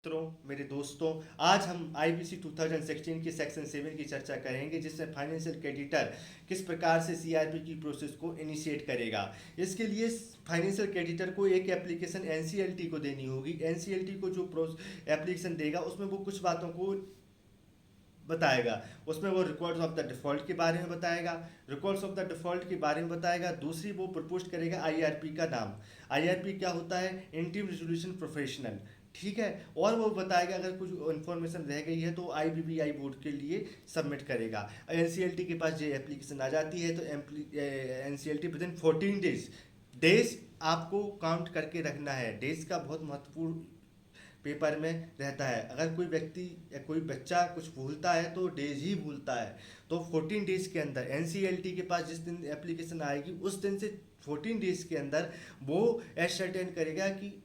मित्रों, मेरे दोस्तों, आज हम आईपीसी 2016 के सेक्शन 7 की चर्चा करेंगे, जिसमें फाइनेंशियल क्रेडिटर किस प्रकार से सीआरपी की प्रोसेस को इनिशिएट करेगा। इसके लिए फाइनेंशियल क्रेडिटर को एक एप्लीकेशन एनसीएलटी को देनी होगी। एनसीएलटी को जो एप्लीकेशन देगा उसमें वो कुछ बातों को बताएगा। उसमें वो रिकॉर्ड्स ऑफ द डिफॉल्ट के बारे में बताएगा। रिकॉर्ड्स ऑफ द डिफॉल्ट के बारे में बताएगा। दूसरी, वो प्रपोज करेगा आईआरपी का नाम। आईआरपी क्या होता है? Interim resolution professional. ठीक है। और वो बताएगा अगर कुछ इन्फॉर्मेशन रह गई है तो आईबीबीआई बोर्ड के लिए सबमिट करेगा। एनसीएलटी के पास ये एप्लीकेशन आ जाती है तो NCLT with in 14 days days आपको काउंट करके रखना है। डेज का बहुत महत्वपूर्ण पेपर में रहता है। अगर कोई व्यक्ति या कोई बच्चा कुछ भूलता है तो डेज ही भूलता है। तो 14 डेज के अंदर एनसीएलटी के पास जिस दिन एप्लीकेशन आएगी उस दिन से 14 डेज के अंदर वो एसर्टेन करेगा कि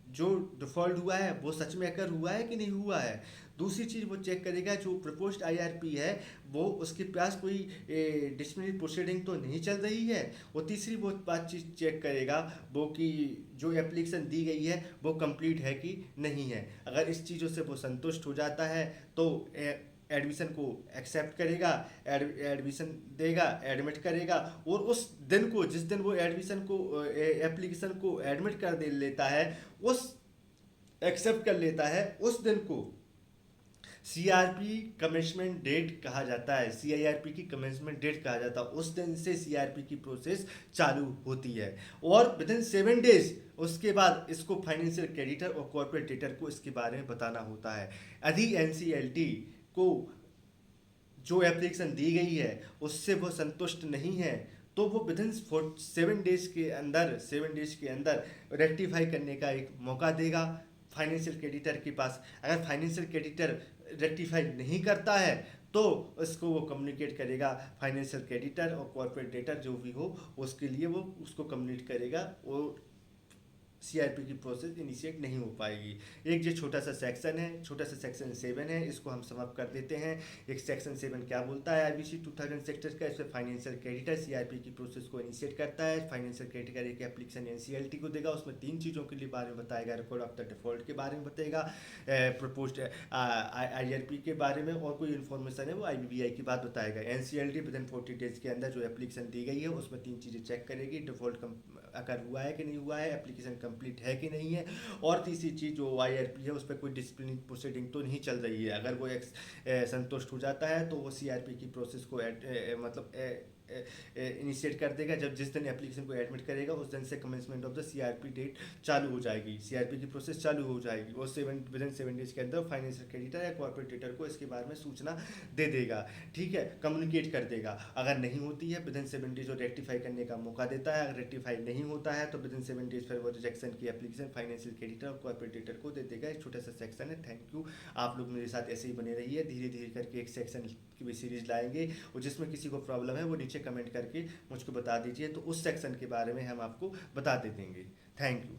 जो डिफॉल्ट हुआ है वो सच में अकर हुआ है कि नहीं हुआ है। दूसरी चीज़ वो चेक करेगा जो प्रपोज्ड आईआरपी है वो उसके पास कोई डिसिप्लिनरी प्रोसीडिंग तो नहीं चल रही है। और तीसरी वो बात चीज़ चेक करेगा वो कि जो एप्लीकेशन दी गई है वो कंप्लीट है कि नहीं है। अगर इस चीज़ों से वो संतुष्ट हो जाता है तो एडमिशन को एक्सेप्ट करेगा, एडमिशन देगा, एडमिट करेगा। और उस दिन को, जिस दिन वो एडमिशन को एप्लीकेशन को एडमिट कर दे लेता है, उस एक्सेप्ट कर लेता है, उस दिन को सीआरपी कमेंसमेंट डेट कहा जाता है। सीआईआरपी की कमेंसमेंट डेट कहा जाता है। उस दिन से सीआरपी की प्रोसेस चालू होती है। और विद इन 7 डेज उसके बाद इसको फाइनेंशियल क्रेडिटर और कॉर्पोरेट डेटर को इसके बारे में बताना होता है। यदि एनसीएलटी को जो एप्लीकेशन दी गई है उससे वो संतुष्ट नहीं है तो वो विद इन 7 डेज के अंदर रेक्टिफाई करने का एक मौका देगा फाइनेंशियल क्रेडिटर के पास। अगर फाइनेंशियल क्रेडिटर रेक्टिफाई नहीं करता है तो उसको वो कम्युनिकेट करेगा फाइनेंशियल क्रेडिटर और कॉर्पोरेट डेटर जो भी हो उसके लिए वो उसको कम्युनिकेट करेगा। और सीआरपी की प्रोसेस इनिशिएट नहीं हो पाएगी। एक जो छोटा सा सेक्शन है, छोटा सा सेक्शन 7 है, इसको हम समाप्त कर देते हैं। एक सेक्शन 7 क्या बोलता है आईबीसी 2000 सेक्टर का? इसमें फाइनेंशियल क्रेडिटर सीआरपी की प्रोसेस को इनिशिएट करता है। फाइनेंशियल क्रेडिटर एक एप्लीकेशन एनसीएलटी को देगा, उसमें 3 चीज़ों के लिए बारे में बताएगा। रिकॉर्ड ऑफ द डिफॉल्ट के बारे में बताएगा, प्रपोज्ड आईआरपी के बारे में, और कोई इन्फॉर्मेशन है वो आईबीबीआई की बात बताएगा। एनसीएलटी विद इन 40 डेज के अंदर जो एप्लीकेशन दी गई है उसमें 3 चीज़ें चेक करेगी। डिफॉल्ट अगर हुआ है कि नहीं हुआ है, एप्लीकेशन कंप्लीट है कि नहीं है, और तीसरी चीज़ जो आईआरपी है उस पर कोई डिसिप्लिन प्रोसीडिंग तो नहीं चल रही है। अगर वो संतुष्ट हो जाता है तो वो सीआरपी की प्रोसेस को मतलब इनिशिएट कर देगा। जब जिस दिन एप्लीकेशन को एडमिट करेगा उस दिन से commencement of the CRP date चालू हो जाएगी, सीआरपी की प्रोसेस चालू हो जाएगी। और विद इन 7 डेज के अंदर फाइनेंशियल क्रेडिटर या कॉर्पोरेट डेटर को इसके बारे में सूचना दे देगा। ठीक है, कम्युनिकेट कर देगा। अगर नहीं होती है विद इन 7 डेज वो रेक्टिफाई करने का मौका देता है। अगर रेक्टिफाई नहीं होता है तो विद इन 7 डेज फिर वो रिजेक्शन की एप्लीकेशन फाइनेंशियल क्रेडिटर और कॉर्पोरेट डेटर को दे देगा। एक छोटा सा सेक्शन है। Thank you. आप लोग मेरे साथ ऐसे ही बने रहिए। धीरे धीरे करके एक सेक्शन की भी सीरीज लाएंगे, और जिसमें किसी को प्रॉब्लम है वो नीचे कमेंट करके मुझको बता दीजिए, तो उस सेक्शन के बारे में हम आपको बता दे देंगे। Thank you.